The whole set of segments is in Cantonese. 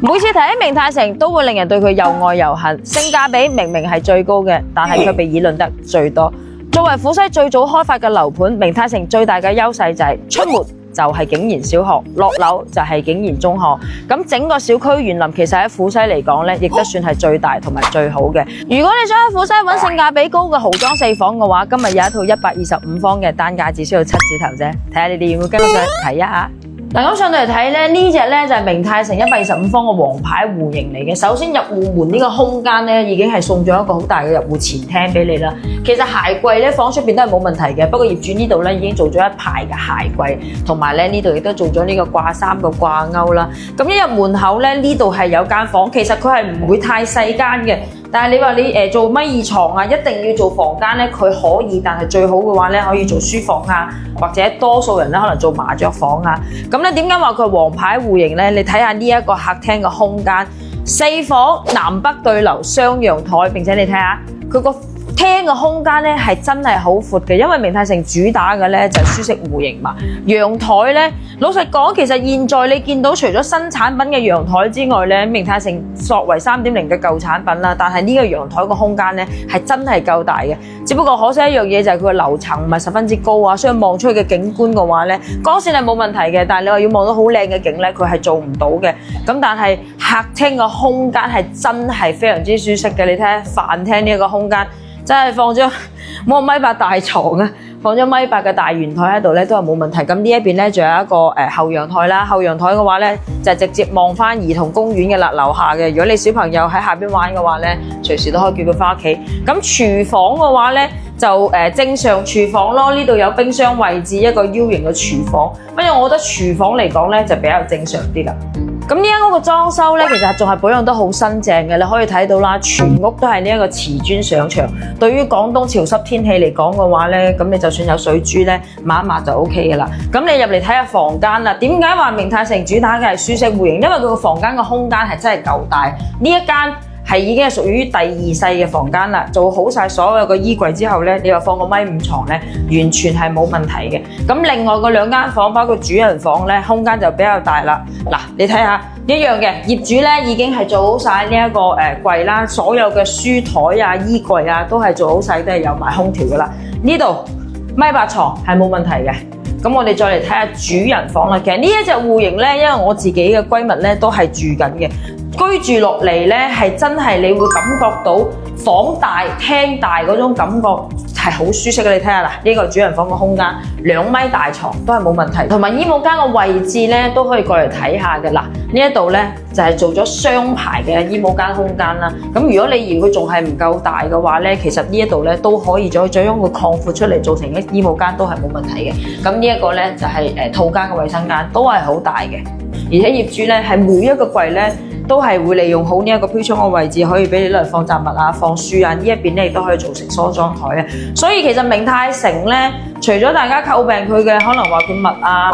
每次提起明泰城，都會令人對佢又愛又恨。性價比明明係最高嘅，但係卻被議論得最多。作為府西最早開發嘅樓盤，明泰城最大嘅優勢就係出門就係景賢小學，落樓就係景賢中學。咁整個小區園林其實喺府西嚟講咧，亦都算係最大同埋最好嘅。如果你想喺府西揾性價比高嘅豪裝4房嘅話，今日有一套125方嘅單價只需要7字頭啫。睇下你哋要唔要跟我上去睇一下？嗱，咁上到嚟睇咧，呢隻咧就係明泰城125方嘅王牌戶型嚟嘅。首先入戶門呢個空間咧，已經係送咗一個好大嘅入戶前廳俾你啦。其實鞋櫃咧放出邊都係冇問題嘅，不過業主呢度咧已經做咗一排嘅鞋櫃，同埋咧呢度亦都做咗呢個掛衫嘅掛鈎啦。咁一入門口咧，呢度係有間房，其實佢係唔會太細間嘅。但係你話你做米二床啊，一定要做房間咧，佢可以，但係最好嘅話咧，可以做書房啊，或者多數人咧可能做麻雀房啊。咁咧點解話佢係王牌戶型咧？你睇下呢一個客廳嘅空間，4房南北對流雙陽台，並且你睇下佢個廳嘅空間咧係真係好闊嘅，因為明泰城主打嘅咧就係舒適戶型嘛。陽台咧，老實講，其實現在你見到除咗新產品嘅陽台之外咧，明泰城作為3.0嘅舊產品啦，但係呢個陽台個空間咧係真係夠大嘅。只不過可惜一樣嘢就係佢嘅樓層唔係十分之高啊，所以望出去嘅景觀嘅話咧，光線係冇問題嘅，但係你話要望到好靚嘅景咧，佢係做唔到嘅。咁但係客廳嘅空間係真係非常之舒適嘅，你睇下飯廳呢一個空間。真係放咗冇1.8米大床啊，放咗1.8米嘅大圓台喺度咧，都係冇問題。咁呢一邊咧，仲有一個後陽台啦。後陽台嘅話咧，就直接望翻兒童公園嘅啦，樓下嘅。如果你小朋友喺下邊玩嘅話咧，隨時都可以叫佢翻屋企。咁廚房嘅話咧，就正常廚房咯。呢度有冰箱位置，一個 U 型嘅廚房。不過我覺得廚房嚟講咧，就比較正常啲啦。咁呢間屋嘅裝修咧，其實仲係保養得好新淨嘅，你可以睇到啦，全屋都係呢一個瓷磚上牆。對於廣東潮濕天氣嚟講嘅話咧，咁你就算有水珠咧，抹一抹就 OK 嘅啦。咁你入嚟睇下房間啦，點解話明泰城主打嘅係舒適戶型？因為佢個房間嘅空間係真係夠大，呢一間係已經係屬於第2細嘅房間啦，做好晒所有嘅衣櫃之後咧，你話放個1.5米床咧，完全係冇問題嘅。咁另外嗰2間房，包括主人房咧，空間就比較大啦。嗱，你睇下一樣嘅，業主咧已經係做好晒呢一個櫃啦，所有嘅書台啊、衣櫃啊都係做好晒，都係有埋空調噶啦。呢度1.8米床係冇問題嘅。咁我哋再嚟睇下主人房啦。其實呢一隻戶型咧，因為我自己嘅閨蜜咧都係住緊嘅。居住落嚟咧，係真係你會感覺到房大廳大嗰種感覺係好舒適嘅。你睇下啦，呢個主人房嘅空間2米大床都係冇問題，同埋衣帽間嘅位置咧都可以過嚟睇下嘅。嗱，呢一度咧就係做咗雙排嘅衣帽間空間啦。咁如果你嫌佢仲係唔夠大嘅話咧，其實呢一度咧都可以再將佢擴闊出嚟，做成一衣帽間都係冇問題嘅。咁呢一個咧就係套間嘅衞生間都係好大嘅，而且業主咧係每一個櫃咧，都係會利用好呢一個飄窗嘅位置，可以俾你攞嚟放雜物啊、放書啊。呢一邊咧亦都可以做成梳妝台啊。所以其實明泰城咧，除咗大家詬病佢嘅可能話佢密啊。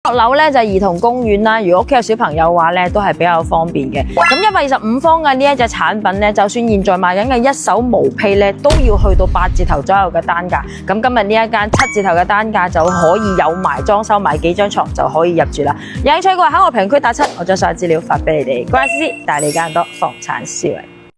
落樓咧就係兒童公園啦，如果屋企有小朋友嘅話咧，都係比較方便嘅。咁125方嘅呢一隻產品咧，就算現在賣緊嘅一手毛坯咧，都要去到8字頭左右嘅單價。咁今日呢一間7字頭嘅單價就可以有埋裝修，買幾張床就可以入住啦。有興趣嘅話喺我評論區打7，我將所有資料發俾你哋。關師帶你更多房產思維。